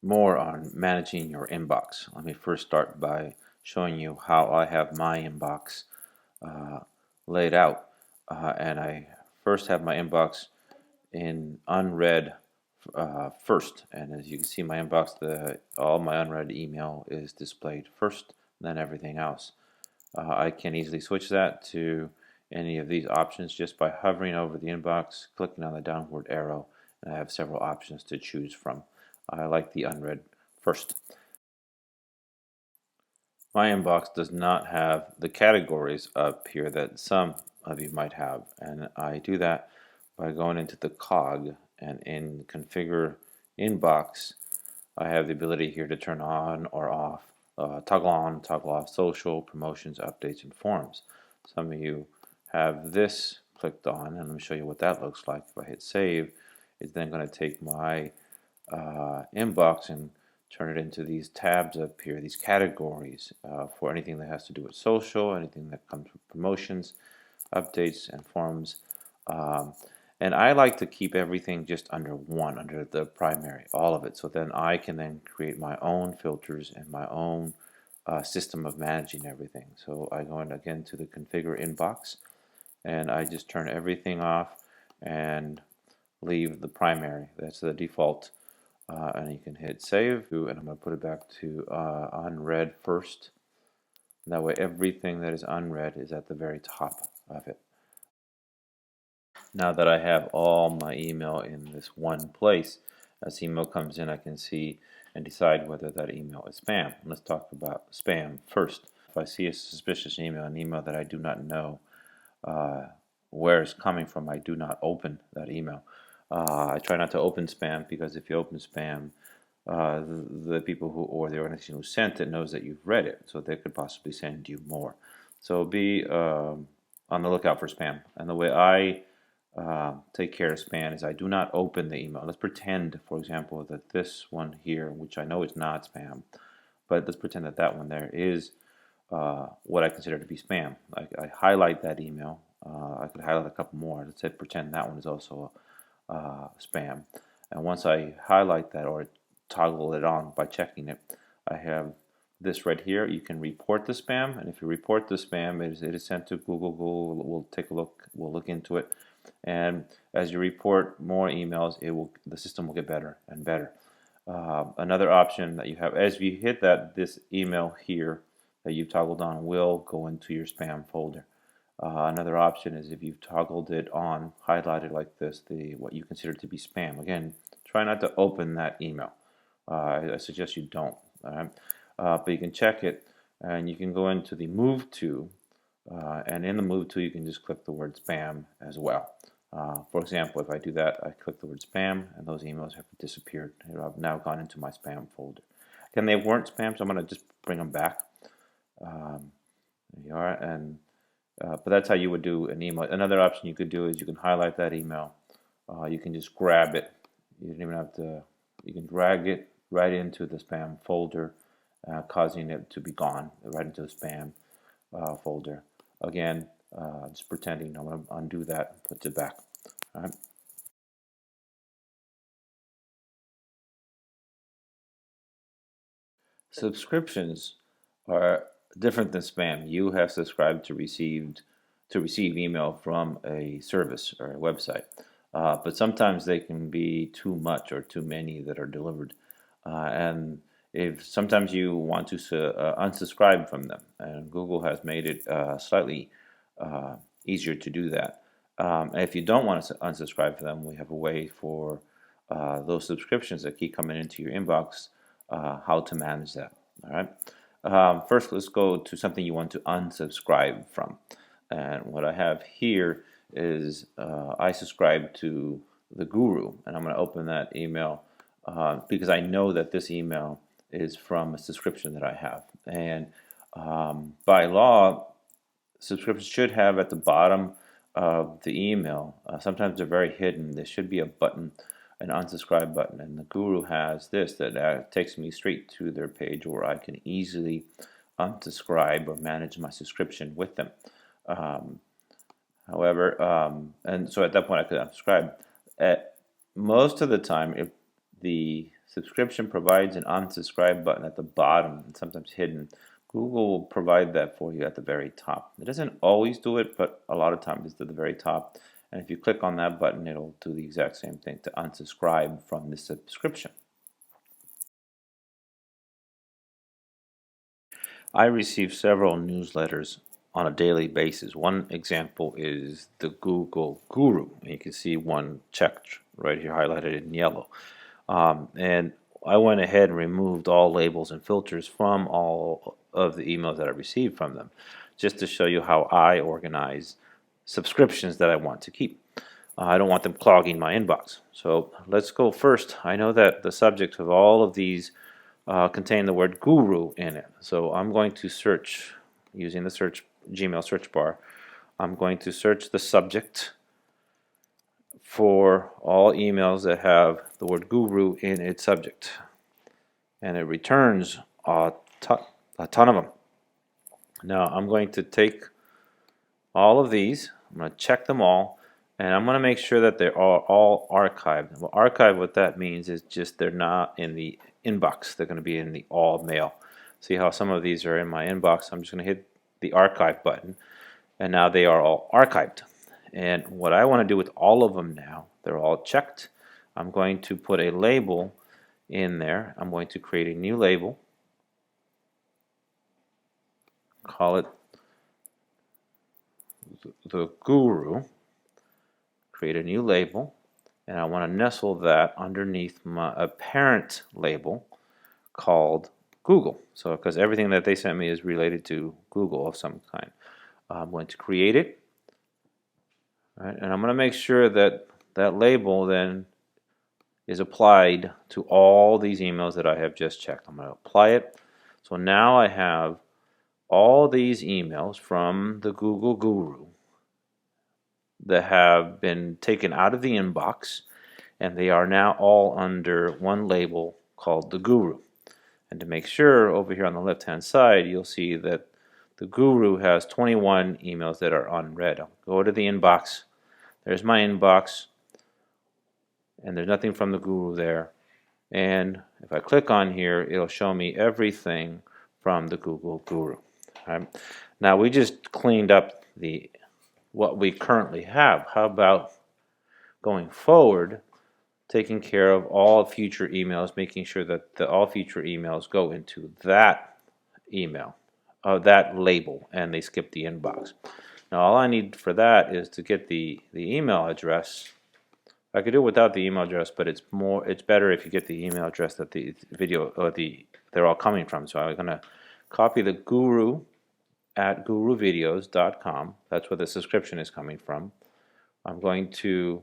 more on managing your inbox. Let me first start by showing you how I have my inbox uh, laid out. And I first have my inbox in unread first. And as you can see, my inbox, all my unread email is displayed first, then everything else. I can easily switch that to any of these options just by hovering over the inbox, clicking on the downward arrow, and I have several options to choose from. I like the unread first. My inbox does not have the categories up here that some of you might have, and I do that by going into the cog and in configure inbox. I have the ability here to turn on or off, toggle on, toggle off social, promotions, updates, and forums. Some of you have this clicked on, and let me show you what that looks like. If I hit save, it's then going to take my inbox and turn it into these tabs up here, these categories for anything that has to do with social, anything that comes with promotions, updates, and forums. And I like to keep everything just under one, under the primary, all of it. So then I can then create my own filters and my own system of managing everything. So I go in again to the configure inbox and I just turn everything off and leave the primary. That's the default. And you can hit save, and I'm going to put it back to unread first. And that way everything that is unread is at the very top of it. Now that I have all my email in this one place, as email comes in, I can see and decide whether that email is spam. Let's talk about spam first. If I see a suspicious email, an email that I do not know where it's coming from, I do not open that email. I try not to open spam because if you open spam, the people who or the organization who sent it knows that you've read it, so they could possibly send you more. So be on the lookout for spam. And the way I take care of spam is I do not open the email. Let's pretend, for example, that this one here, which I know is not spam, but let's pretend that that one there is what I consider to be spam. I highlight that email. I could highlight a couple more. Let's say pretend that one is also spam. And once I highlight that or toggle it on by checking it, I have this right here. You can report the spam, and if you report the spam, it is sent to Google. Google will take a look. We'll look into it, and as you report more emails, the system will get better and better. Another option that you have, as you hit that, this email here that you've toggled on will go into your spam folder. Another option is if you've toggled it on, highlighted like this, what you consider to be spam. Again, try not to open that email. I suggest you don't. All right? But you can check it, and you can go into the Move To, and in the Move To, you can just click the word spam as well. For example, if I do that, I click the word spam, and those emails have disappeared. I've now gone into my spam folder. Again, they weren't spam, so I'm going to just bring them back. There you are, and but that's how you would do an email. Another option you could do is you can highlight that email. You can just grab it. You don't even have to. You can drag it right into the spam folder, causing it to be gone right into the spam folder. Again, just pretending I'm going to undo that and put it back. All right. Subscriptions are different than spam. You have subscribed to receive email from a service or a website, but sometimes they can be too much or too many that are delivered, and if sometimes you want to unsubscribe from them, and Google has made it slightly easier to do that. And if you don't want to unsubscribe from them, we have a way for those subscriptions that keep coming into your inbox, how to manage that. All right. First, let's go to something you want to unsubscribe from. And what I have here is I subscribe to the Guru, and I'm going to open that email because I know that this email is from a subscription that I have. And by law, subscriptions should have at the bottom of the email, sometimes they're very hidden, there should be a button, an unsubscribe button, and the Guru has this that takes me straight to their page where I can easily unsubscribe or manage my subscription with them. And so at that point I could unsubscribe. Most of the time, if the subscription provides an unsubscribe button at the bottom and sometimes hidden. Google will provide that for you at the very top. It doesn't always do it, but a lot of times it's at the very top. And if you click on that button, it'll do the exact same thing to unsubscribe from the subscription. I receive several newsletters on a daily basis. One example is the Google Guru. You can see one checked right here, highlighted in yellow. And I went ahead and removed all labels and filters from all of the emails that I received from them, just to show you how I organize subscriptions that I want to keep. I don't want them clogging my inbox. So let's go first. I know that the subject of all of these contain the word guru in it. So I'm going to search using the Gmail search bar. I'm going to search the subject for all emails that have the word guru in its subject. And it returns a ton of them. Now I'm going to take all of these, I'm going to check them all, and I'm going to make sure that they're all archived. Well, archive, what that means is just they're not in the inbox. They're going to be in the all mail. See how some of these are in my inbox? I'm just going to hit the archive button, and now they are all archived. And what I want to do with all of them now, they're all checked. I'm going to put a label in there. I'm going to create a new label. Call it the Guru. Create a new label, and I want to nestle that underneath a parent label called Google. So because everything that they sent me is related to Google of some kind. I'm going to create it, right, and I'm going to make sure that that label then is applied to all these emails that I have just checked. I'm going to apply it. So now I have all these emails from the Google Guru that have been taken out of the inbox, and they are now all under one label called the Guru. And to make sure, over here on the left hand side, you'll see that the Guru has 21 emails that are unread. I'll go to the inbox. There's my inbox, and there's nothing from the Guru there. And if I click on here, it'll show me everything from the Google Guru. Right? Now we just cleaned up what we currently have. How about going forward, taking care of all future emails, making sure that all future emails go into that email, that label, and they skip the inbox. Now all I need for that is to get the email address. I could do it without the email address, but it's better if you get the email address that the video or they're all coming from. So I'm going to copy the Guru at guruvideos.com. That's where the subscription is coming from. I'm going to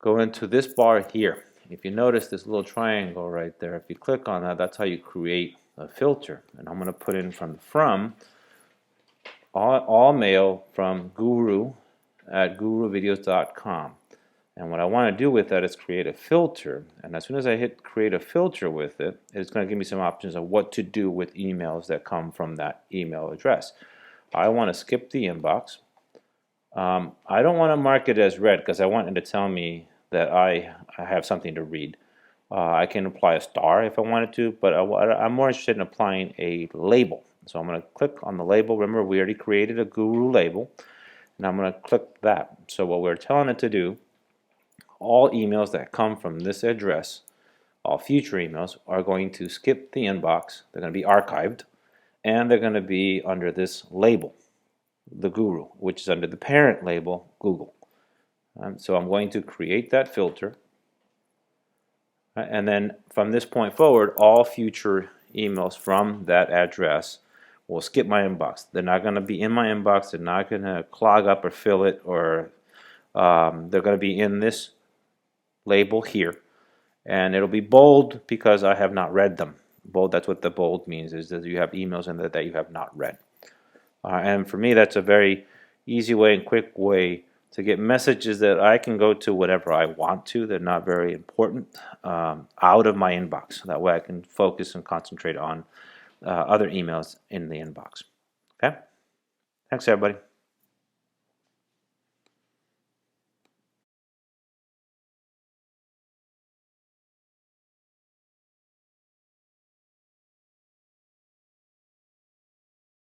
go into this bar here. If you notice this little triangle right there, if you click on that, that's how you create a filter. And I'm going to put in from all mail from Guru at guruvideos.com. And what I want to do with that is create a filter. And as soon as I hit create a filter with it, it's going to give me some options of what to do with emails that come from that email address. I want to skip the inbox. I don't want to mark it as read because I want it to tell me that I have something to read. I can apply a star if I wanted to, but I'm more interested in applying a label. So I'm going to click on the label. Remember, we already created a Guru label, and I'm going to click that. So what we're telling it to do, all emails that come from this address, all future emails, are going to skip the inbox. They're going to be archived, and they're going to be under this label, the Guru, which is under the parent label, Google. So I'm going to create that filter, and then from this point forward, all future emails from that address will skip my inbox. They're not going to be in my inbox. They're not going to clog up or fill it, or they're going to be in this label here, and it'll be bold because I have not read them. Bold, that's what the bold means, is that you have emails in there that you have not read. And for me, that's a very easy way and quick way to get messages that I can go to whatever I want to. They're not very important, out of my inbox. That way I can focus and concentrate on other emails in the inbox. Okay? Thanks, everybody.